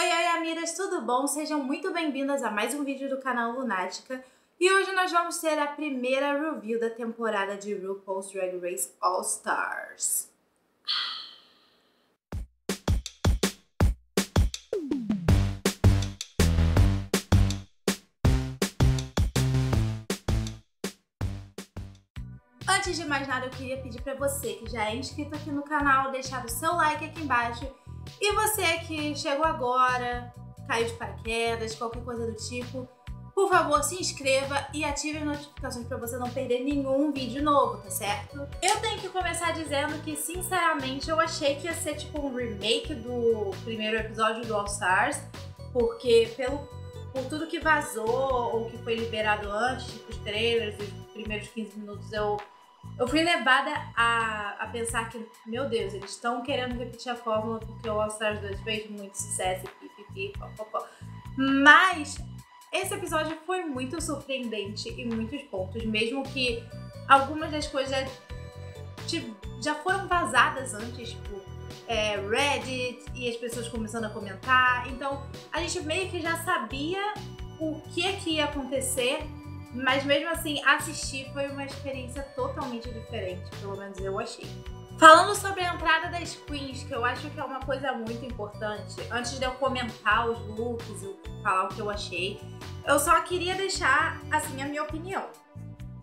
Oi, amigas, tudo bom? Sejam muito bem-vindas a mais um vídeo do canal Lunática. E hoje nós vamos ter a primeira review da temporada de RuPaul's Drag Race All Stars. Antes de mais nada, eu queria pedir pra você que já é inscrito aqui no canal, deixar o seu like aqui embaixo. E você que chegou agora, caiu de paraquedas, qualquer coisa do tipo, por favor, se inscreva e ative as notificações pra você não perder nenhum vídeo novo, tá certo? Eu tenho que começar dizendo que, sinceramente, eu achei que ia ser tipo um remake do primeiro episódio do All Stars, porque por tudo que vazou ou que foi liberado antes, tipo os trailers, os primeiros 15 minutos, eu fui levada a pensar que, meu Deus, eles estão querendo repetir a fórmula porque o All Stars 2 fez muito sucesso, pipipipopopó. Mas esse episódio foi muito surpreendente em muitos pontos, mesmo que algumas das coisas já foram vazadas antes, tipo Reddit e as pessoas começando a comentar. Então a gente meio que já sabia o que ia acontecer. Mas mesmo assim, assistir foi uma experiência totalmente diferente, pelo menos eu achei. Falando sobre a entrada das queens, que eu acho que é uma coisa muito importante, antes de eu comentar os looks e falar o que eu achei, eu só queria deixar, assim, a minha opinião.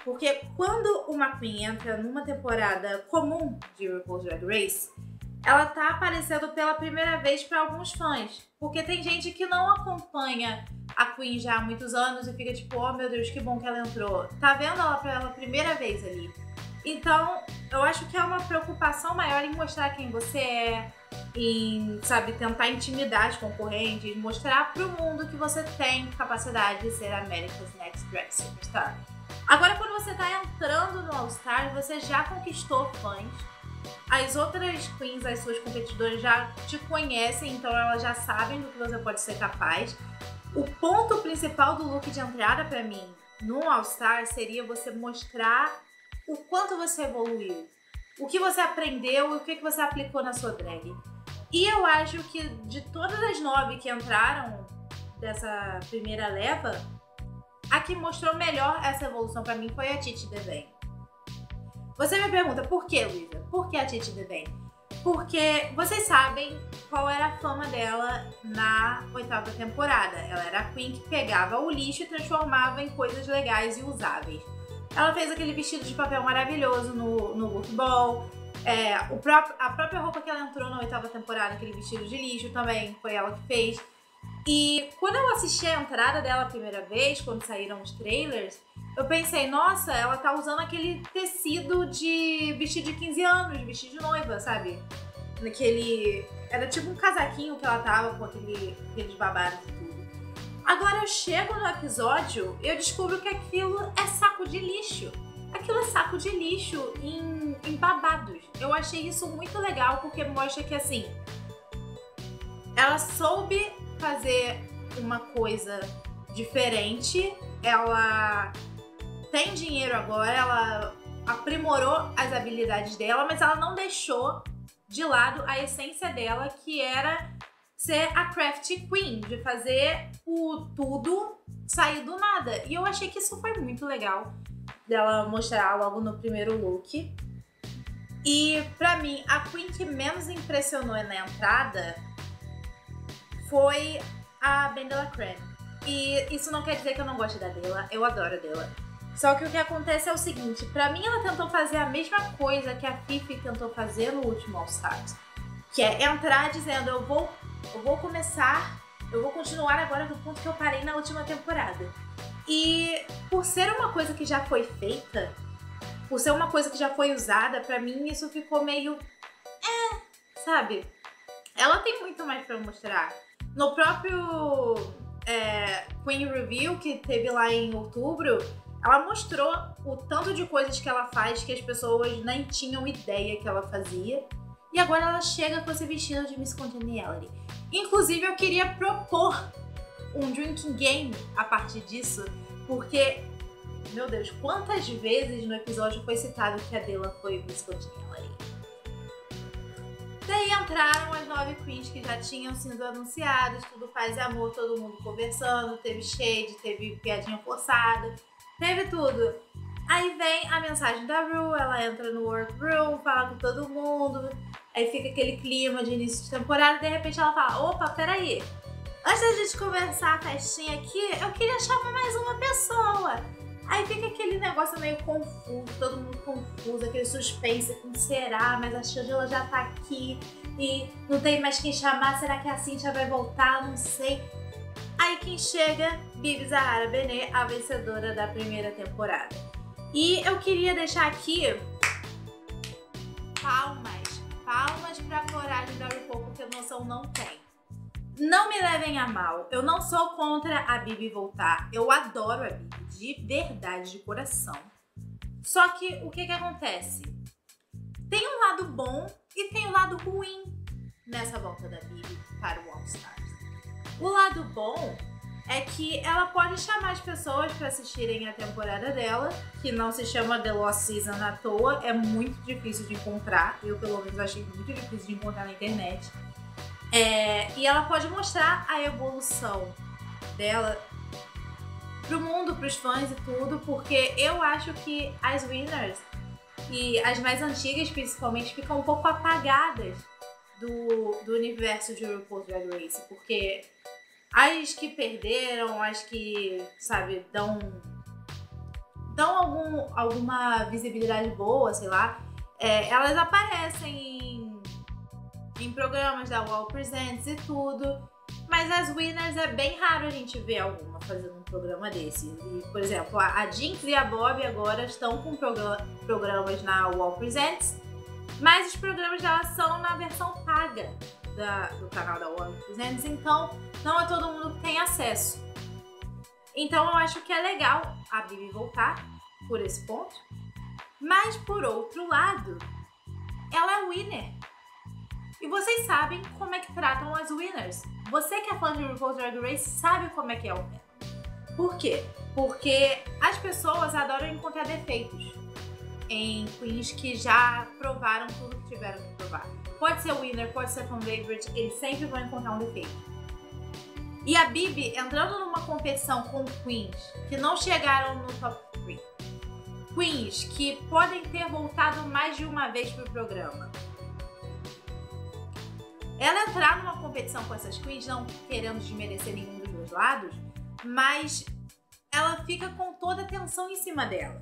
Porque quando uma queen entra numa temporada comum de RuPaul's Drag Race, ela tá aparecendo pela primeira vez para alguns fãs. Porque tem gente que não acompanha a Queen já há muitos anos e fica tipo, oh meu Deus, que bom que ela entrou. Tá vendo ela pela primeira vez ali. Então, eu acho que é uma preocupação maior em mostrar quem você é, em, sabe, tentar intimidar os concorrentes, mostrar pro mundo que você tem capacidade de ser America's Next Drag Superstar. Agora, quando você tá entrando no All Stars, você já conquistou fãs. As outras queens, as suas competidoras já te conhecem, então elas já sabem do que você pode ser capaz. O ponto principal do look de entrada pra mim no All Star seria você mostrar o quanto você evoluiu, o que você aprendeu e o que você aplicou na sua drag. E eu acho que de todas as 9 que entraram dessa primeira leva, a que mostrou melhor essa evolução pra mim foi a Titi Devane. Você me pergunta, por que, Luísa? Por que a Titi Devane? Porque vocês sabem qual era a fama dela na 8ª temporada. Ela era a queen que pegava o lixo e transformava em coisas legais e usáveis. Ela fez aquele vestido de papel maravilhoso no Look Ball. A própria roupa que ela entrou na 8ª temporada, aquele vestido de lixo, também foi ela que fez. E quando eu assisti a entrada dela a primeira vez, quando saíram os trailers, eu pensei, nossa, ela tá usando aquele tecido de vestido de 15 anos, vestido de noiva, sabe? Era tipo um casaquinho que ela tava com aqueles babados e tudo. Agora eu chego no episódio e eu descubro que aquilo é saco de lixo. Aquilo é saco de lixo em babados. Eu achei isso muito legal porque mostra que, assim, ela soube fazer uma coisa diferente, ela tem dinheiro agora, ela aprimorou as habilidades dela, mas ela não deixou de lado a essência dela, que era ser a crafty queen, de fazer o tudo sair do nada. E eu achei que isso foi muito legal dela mostrar logo no primeiro look. E pra mim, a queen que menos impressionou na entrada foi a BenDeLaCreme. E isso não quer dizer que eu não goste da Dela, eu adoro a Dela. Só que o que acontece é o seguinte, pra mim ela tentou fazer a mesma coisa que a Fifi tentou fazer no último All Stars. Que é entrar dizendo, eu vou continuar agora do ponto que eu parei na última temporada. E por ser uma coisa que já foi feita, por ser uma coisa que já foi usada, pra mim isso ficou meio... sabe? Ela tem muito mais pra mostrar. No próprio Queen Review, que teve lá em outubro, ela mostrou o tanto de coisas que ela faz que as pessoas nem tinham ideia que ela fazia. E agora ela chega com esse vestido de Miss Congeniality. Inclusive, eu queria propor um drinking game a partir disso, porque, meu Deus, quantas vezes no episódio foi citado que a Dela foi Miss Congeniality? Daí entraram as 9 queens que já tinham sido anunciadas, tudo paz e amor, todo mundo conversando, teve shade, teve piadinha forçada, teve tudo. Aí vem a mensagem da Ru, ela entra no workroom, fala com todo mundo, aí fica aquele clima de início de temporada e de repente ela fala, opa, peraí, antes da gente conversar a festinha aqui, eu queria chamar mais uma pessoa. Aí fica aquele negócio meio confuso, todo mundo confuso, aquele suspense, com será, mas a Shangela já tá aqui e não tem mais quem chamar, será que a Cynthia vai voltar? Não sei. Aí quem chega, Bibi Zahara Benet, a vencedora da primeira temporada. E eu queria deixar aqui palmas pra coragem da RuPaul, porque noção não tem. Não me levem a mal, eu não sou contra a Bibi voltar, eu adoro a Bibi, de verdade, de coração. Só que o que acontece? Tem um lado bom e tem um lado ruim nessa volta da Bibi para o All Stars. O lado bom é que ela pode chamar as pessoas para assistirem a temporada dela, que não se chama The Lost Season à toa, é muito difícil de encontrar, eu pelo menos achei muito difícil de encontrar na internet. E ela pode mostrar a evolução dela pro mundo, pros fãs e tudo, porque eu acho que as winners e as mais antigas principalmente ficam um pouco apagadas do universo de RuPaul's Drag Race, porque as que perderam, as que, sabe, dão alguma visibilidade boa, sei lá, elas aparecem em programas da UOL Presents e tudo, mas as winners é bem raro a gente ver alguma fazendo um programa desse. E, por exemplo, a Jinx e a Bob agora estão com programas na UOL Presents, mas os programas delas são na versão paga do canal da UOL Presents, então não é todo mundo que tem acesso. Então eu acho que é legal a Bibi voltar por esse ponto, mas por outro lado, ela é winner. E vocês sabem como é que tratam as winners. Você que é fã de RuPaul's Drag Race sabe como é que é o winner. Por quê? Porque as pessoas adoram encontrar defeitos em queens que já provaram tudo que tiveram que provar. Pode ser winner, pode ser fan favorite, eles sempre vão encontrar um defeito. E a Bibi entrando numa competição com queens que não chegaram no top 3. Queens que podem ter voltado mais de uma vez pro programa. Ela entrar numa competição com essas queens, não querendo desmerecer nenhum dos dois lados, mas ela fica com toda a atenção em cima dela.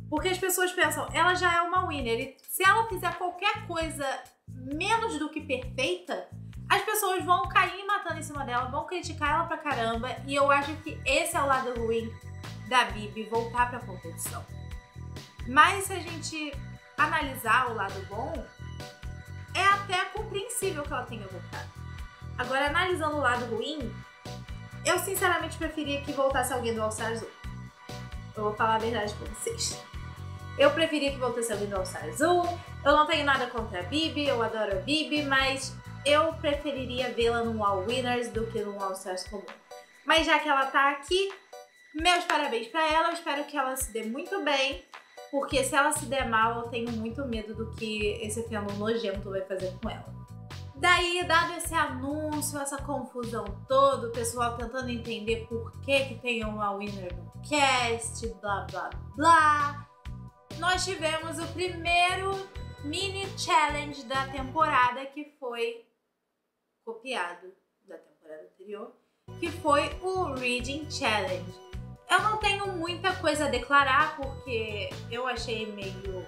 Porque as pessoas pensam, ela já é uma winner, e se ela fizer qualquer coisa menos do que perfeita, as pessoas vão cair matando em cima dela, vão criticar ela pra caramba, e eu acho que esse é o lado ruim da Bibi, voltar pra competição. Mas se a gente analisar o lado bom, é até compreensível que ela tenha voltado. Agora, analisando o lado ruim, eu sinceramente preferia que voltasse alguém do All Stars 1. Eu vou falar a verdade pra vocês. Eu preferia que voltasse alguém do All Stars 1. Eu não tenho nada contra a Bibi, eu adoro a Bibi, mas eu preferiria vê-la no All Winners do que no All Stars comum. Mas já que ela tá aqui, meus parabéns pra ela, eu espero que ela se dê muito bem. Porque se ela se der mal, eu tenho muito medo do que esse fenômeno nojento vai fazer com ela. Daí, dado esse anúncio, essa confusão toda, o pessoal tentando entender por que tem uma winner no cast, blá blá blá, nós tivemos o primeiro mini challenge da temporada, que foi copiado da temporada anterior, que foi o Reading Challenge. Eu não tenho muita coisa a declarar, porque eu achei meio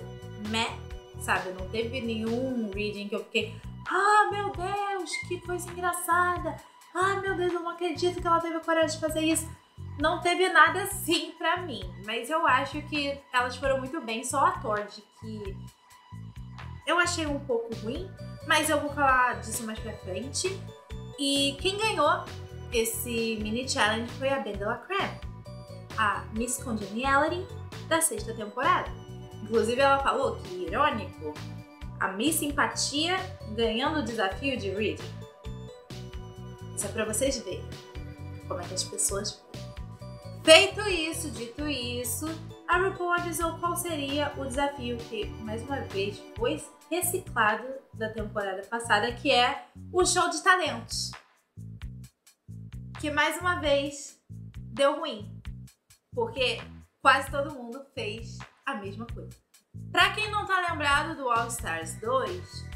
meh, sabe? Não teve nenhum reading que eu fiquei, ah, meu Deus, que coisa engraçada. Ah, meu Deus, eu não acredito que ela teve a coragem de fazer isso. Não teve nada assim pra mim, mas eu acho que elas foram muito bem, só a Tord, que eu achei um pouco ruim, mas eu vou falar disso mais pra frente. E quem ganhou esse mini challenge foi a Ben de la Creme, a Miss Congeniality da 6ª temporada. Inclusive ela falou que, irônico, a Miss Simpatia ganhando o desafio de Reading. Isso é pra vocês verem como é que as pessoas... Feito isso, dito isso, a RuPaul avisou qual seria o desafio que, mais uma vez, foi reciclado da temporada passada, que é o show de talentos. Que mais uma vez deu ruim, porque quase todo mundo fez a mesma coisa. Pra quem não tá lembrado do All Stars 2,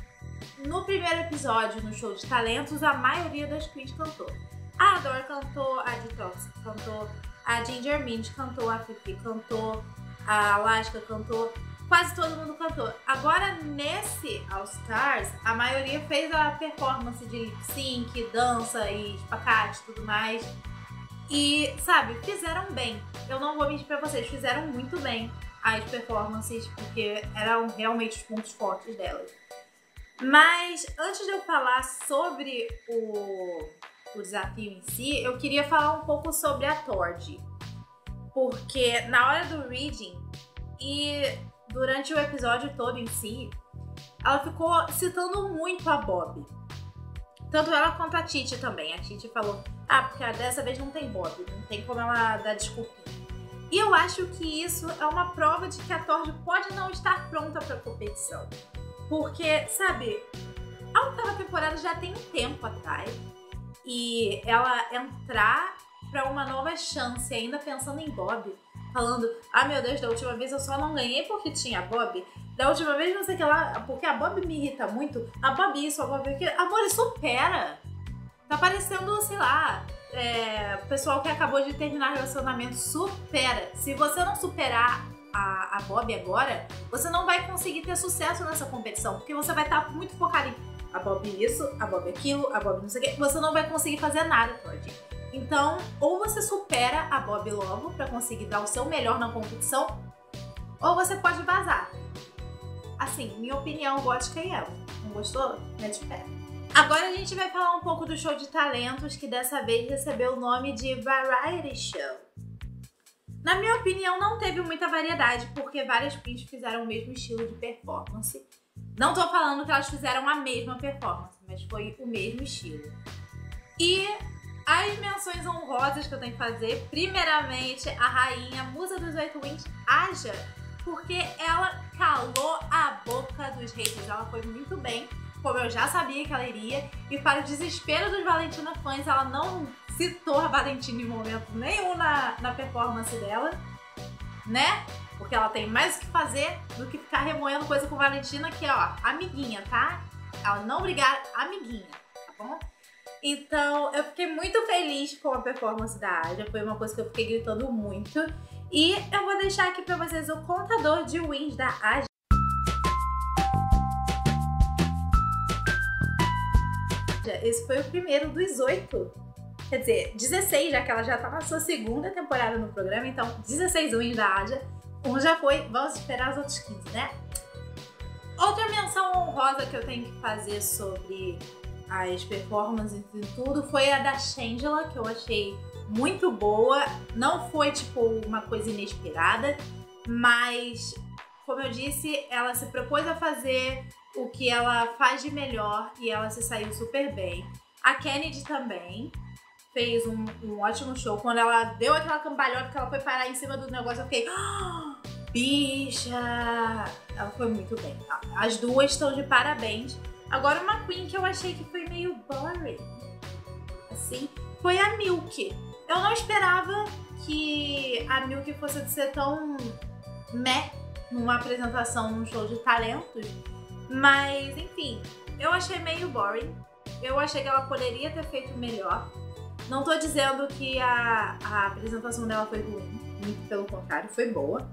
no primeiro episódio, no show de talentos, a maioria das queens cantou. A Adore cantou, a Detox cantou, a Ginger Mint cantou, a Fifi cantou, a Alaska cantou, quase todo mundo cantou. Agora, nesse All Stars, a maioria fez a performance de lip sync, dança e espacate e tudo mais. E, sabe, fizeram bem. Eu não vou mentir pra vocês, fizeram muito bem as performances, porque eram realmente os pontos fortes delas. Mas, antes de eu falar sobre o desafio em si, eu queria falar um pouco sobre a Tordi. Porque na hora do reading e durante o episódio todo em si, ela ficou citando muito a Bob. Tanto ela quanto a Titi também. A Titi falou, porque dessa vez não tem Bob, não tem como ela dar desculpinha. E eu acho que isso é uma prova de que a Tordi pode não estar pronta para a competição. Porque, sabe, a oitava temporada já tem um tempo atrás. E ela entrar pra uma nova chance, ainda pensando em Bob, falando, meu Deus, da última vez eu só não ganhei porque tinha Bob, da última vez não sei o que lá, porque a Bob me irrita muito, a Bob isso, a Bob aquilo, amor, supera. Tá parecendo, sei lá, o pessoal que acabou de terminar relacionamento, supera. Se você não superar a Bob agora, você não vai conseguir ter sucesso nessa competição, porque você vai estar muito focado em a Bob isso, a Bob aquilo, a Bob não sei o que, você não vai conseguir fazer nada, Tordi. Então, ou você supera a Bob logo pra conseguir dar o seu melhor na competição, ou você pode vazar. Assim, minha opinião, gótica e ela. Não gostou? Mete o pé. Agora a gente vai falar um pouco do show de talentos, que dessa vez recebeu o nome de Variety Show. Na minha opinião, não teve muita variedade, porque várias queens fizeram o mesmo estilo de performance. Não tô falando que elas fizeram a mesma performance, mas foi o mesmo estilo. E as menções honrosas que eu tenho que fazer, primeiramente, a rainha, musa dos 8 Winds, Aja, porque ela calou a boca dos haters. Ela foi muito bem, como eu já sabia que ela iria, e para o desespero dos Valentina fãs, ela não citou a Valentina em momento nenhum na performance dela, né? Porque ela tem mais o que fazer do que ficar remoendo coisa com Valentina, que é, ó, amiguinha, tá? Ela não brigar, amiguinha, tá bom? Então, eu fiquei muito feliz com a performance da Aja. Foi uma coisa que eu fiquei gritando muito. E eu vou deixar aqui pra vocês o contador de wins da Aja. Esse foi o primeiro dos 8. Quer dizer, 16, já que ela já tá na sua segunda temporada no programa. Então, 16 wins da Aja. Um já foi, vamos esperar os outros 15, né? Outra menção honrosa que eu tenho que fazer sobre as performances e tudo foi a da Shangela, que eu achei muito boa. Não foi, tipo, uma coisa inesperada, mas, como eu disse, ela se propôs a fazer o que ela faz de melhor e ela se saiu super bem. A Kennedy também fez um ótimo show. Quando ela deu aquela cambalhota que ela foi parar em cima do negócio, eu fiquei... bicha! Ela foi muito bem. As duas estão de parabéns. Agora, uma queen que eu achei que foi meio boring, assim, foi a Milk. Eu não esperava que a Milk fosse ser tão meh numa apresentação, num show de talentos. Mas, enfim, eu achei meio boring. Eu achei que ela poderia ter feito melhor. Não tô dizendo que a apresentação dela foi ruim, muito pelo contrário, foi boa.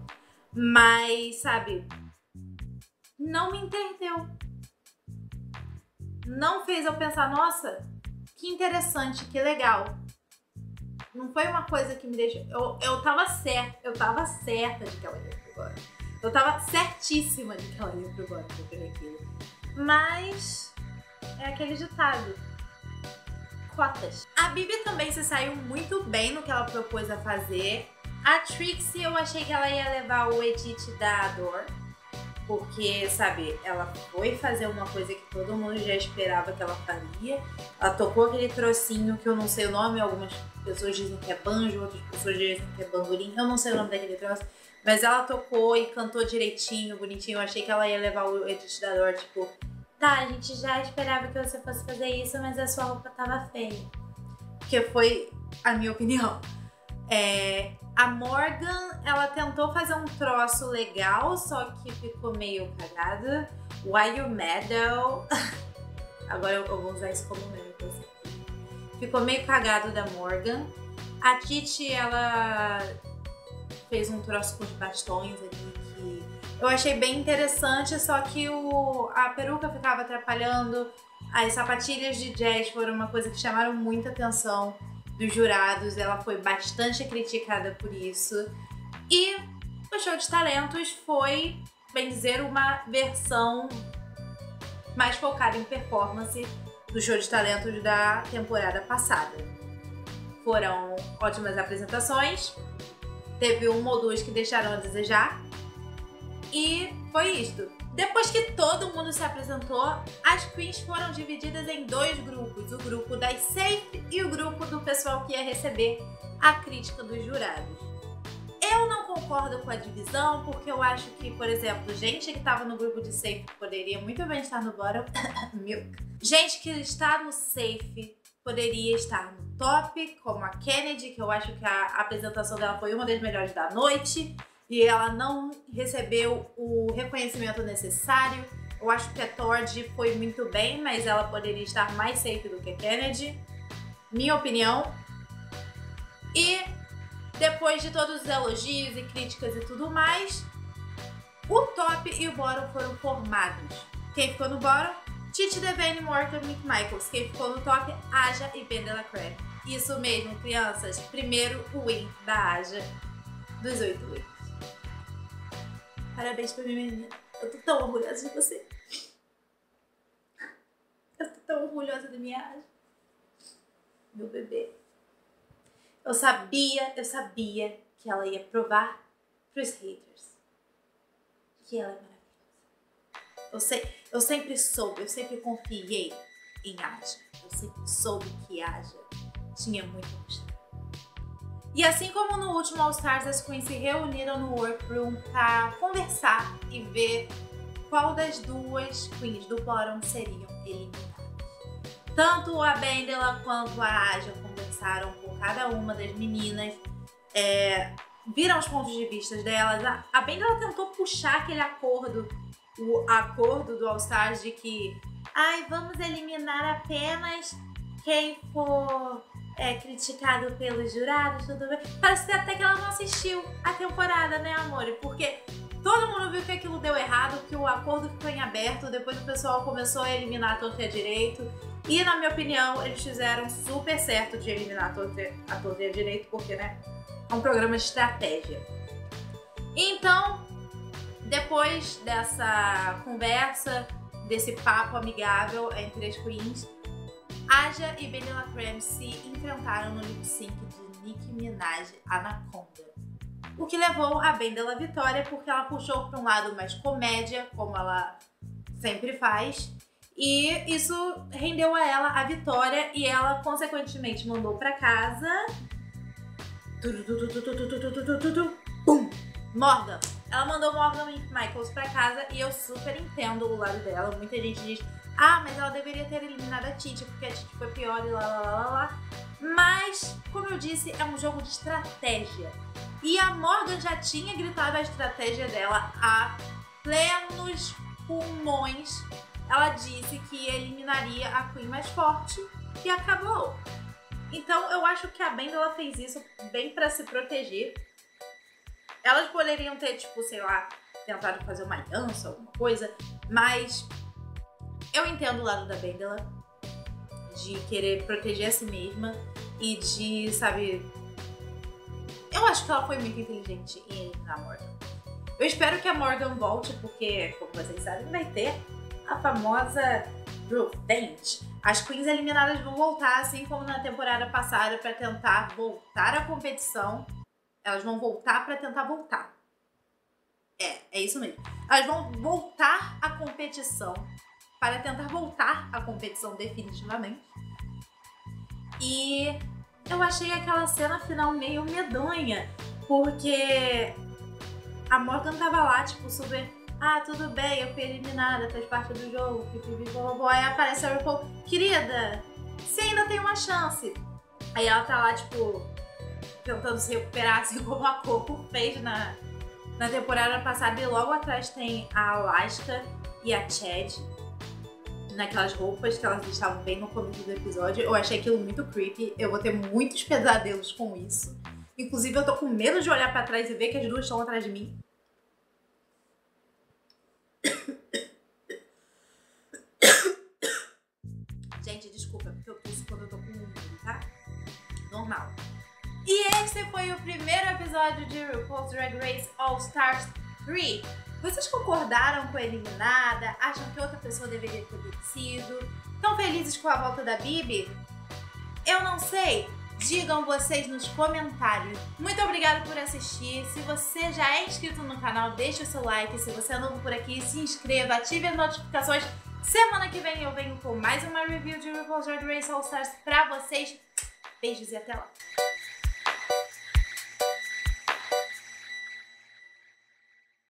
Mas, sabe, não me entendeu. Não fez eu pensar, nossa, que interessante, que legal. Não foi uma coisa que me deixou... Eu tava certa de que ela ia pro Bora. Eu tava certíssima de que ela ia pro Bora por aquilo. Mas é aquele ditado. Cotas. A Bibi também se saiu muito bem no que ela propôs a fazer. A Trixie, eu achei que ela ia levar o edit da Adore. Porque, sabe, ela foi fazer uma coisa que todo mundo já esperava que ela faria. Ela tocou aquele trocinho que eu não sei o nome. Algumas pessoas dizem que é banjo, outras pessoas dizem que é bandolim. Eu não sei o nome daquele troço. Mas ela tocou e cantou direitinho, bonitinho. Eu achei que ela ia levar o edit da Adore, tipo, Tá, a gente já esperava que você fosse fazer isso, mas a sua roupa tava feia. Que foi a minha opinião. A Morgan, ela tentou fazer um troço legal, só que ficou meio cagada. Why you mad though? Agora eu vou usar isso como meme pra você. Ficou meio cagado da Morgan. A Titi, ela fez um troço com os bastões ali que eu achei bem interessante, só que a peruca ficava atrapalhando. As sapatilhas de jazz foram uma coisa que chamaram muita atenção dos jurados. Ela foi bastante criticada por isso. E o show de talentos foi, bem dizer, uma versão mais focada em performance do show de talentos da temporada passada. Foram ótimas apresentações, teve uma ou duas que deixaram a desejar, e foi isto. Depois que todo mundo se apresentou, as queens foram divididas em dois grupos, o grupo das safe e o grupo do pessoal que ia receber a crítica dos jurados. Eu não concordo com a divisão, porque eu acho que, por exemplo, gente que estava no grupo de safe poderia muito bem estar no bottom. Gente que está no safe poderia estar no top, como a Kennedy, que eu acho que a apresentação dela foi uma das melhores da noite e ela não recebeu o reconhecimento necessário. Eu acho que a Tord foi muito bem, mas ela poderia estar mais safe do que a Kennedy, minha opinião. E depois de todos os elogios e críticas e tudo mais, o top e o bottom foram formados. Quem ficou no bottom? Titi Devane, Morgan, Nick Michaels. Quem ficou no top? Aja e Ben Della Creme. Isso mesmo, crianças. Primeiro win da Aja dos 8 wins. Parabéns pra minha menina. Eu tô tão orgulhosa de você. Eu tô tão orgulhosa da minha Aja. Meu bebê. Eu sabia que ela ia provar pros haters que ela é maravilhosa. Eu sempre soube, eu sempre confiei em Aja. Eu sempre soube que Aja tinha muito a mostrar. E assim como no último All Stars, as queens se reuniram no workroom para conversar e ver qual das duas queens do bottom seriam eliminadas. Tanto a Bendela quanto a Aja conversaram com cada uma das meninas, viram os pontos de vista delas. A Bendela tentou puxar aquele acordo, o acordo do All Stars de que vamos eliminar apenas quem for criticado pelos jurados, tudo bem. Parece até que ela não assistiu a temporada, né, amor? Porque todo mundo viu que aquilo deu errado, que o acordo ficou em aberto, depois o pessoal começou a eliminar a torta e a direito. E, na minha opinião, eles fizeram super certo de eliminar a torta e a direito, porque, né, é um programa de estratégia. Então, depois dessa conversa, desse papo amigável entre as queens, Aja e Ben Della Creme se enfrentaram no lip sync de Nicki Minaj Anaconda. O que levou a Bendela à vitória, porque ela puxou para um lado mais comédia, como ela sempre faz, e isso rendeu a ela a vitória e ela, consequentemente, mandou para casa Morgan. Ela mandou Morgan e Michaels pra casa e eu super entendo o lado dela. Muita gente diz, mas ela deveria ter eliminado a Titi, porque a Titi foi pior e lá. Mas, como eu disse, é um jogo de estratégia. E a Morgan já tinha gritado a estratégia dela a plenos pulmões. Ela disse que eliminaria a Queen mais forte e acabou. Então eu acho que a Bendela fez isso bem pra se proteger. Elas poderiam ter, tipo, sei lá, tentado fazer uma aliança, alguma coisa, mas eu entendo o lado da Bendela de querer proteger a si mesma e de, sabe, eu acho que ela foi muito inteligente em eliminar a Morgan. Eu espero que a Morgan volte, porque, como vocês sabem, vai ter a famosa Revenge. As queens eliminadas vão voltar, assim como na temporada passada, pra tentar voltar à competição. Elas vão voltar pra tentar voltar. É isso mesmo. Elas vão voltar à competição para tentar voltar à competição definitivamente. E eu achei aquela cena final meio medonha, porque a Morgan tava lá, tipo, super Ah, tudo bem, eu fui eliminada, fez parte do jogo, aí aparece a RuPaul, querida, você ainda tem uma chance. Aí ela tá lá, tipo, tentando se recuperar, assim como a Coco fez na temporada passada. E logo atrás tem a Alaska e a Chad, naquelas roupas que elas estavam bem no começo do episódio. Eu achei aquilo muito creepy, eu vou ter muitos pesadelos com isso. Inclusive, eu tô com medo de olhar pra trás e ver que as duas estão atrás de mim. Gente, desculpa, porque eu tosso quando eu tô com um, tá? Normal. E esse foi o primeiro episódio de RuPaul's Drag Race All Stars 3. Vocês concordaram com a eliminada? Acham que outra pessoa deveria ter vencido? Estão felizes com a volta da Bibi? Eu não sei. Digam vocês nos comentários. Muito obrigada por assistir. Se você já é inscrito no canal, deixe o seu like. Se você é novo por aqui, se inscreva, ative as notificações. Semana que vem eu venho com mais uma review de RuPaul's Drag Race All Stars pra vocês. Beijos e até lá!